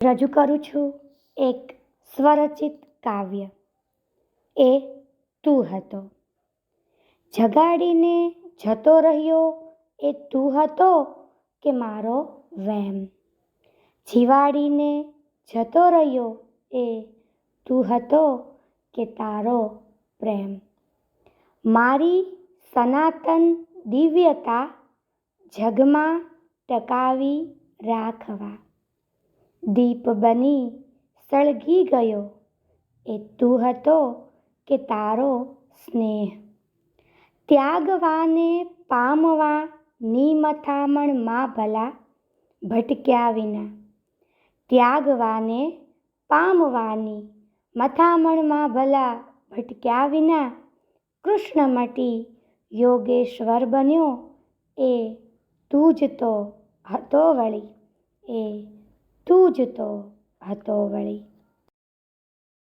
રજૂ કરું છું એક સ્વરચિત કાવ્ય એ તું હતો. જગાડીને જતો રહ્યો એ તું હતો કે મારો વહેમ? જીવાડીને જતો રહ્યો એ તું હતો કે તારો પ્રેમ? મારી સનાતન દિવ્યતા જગમાં ટકાવી રાખવા દીપ બની સળગી ગયો એ તું હતો કે તારો સ્નેહ? ત્યાગવાને પામવા ની મથામણમાં ભલા ભટક્યા વિના, ત્યાગવાને પામવાની મથામણમાં ભલા ભટક્યા વિના કૃષ્ણ મટી યોગેશ્વર બન્યો એ તું જ તો હતો વળી, એ તું જ તો હતો વળી.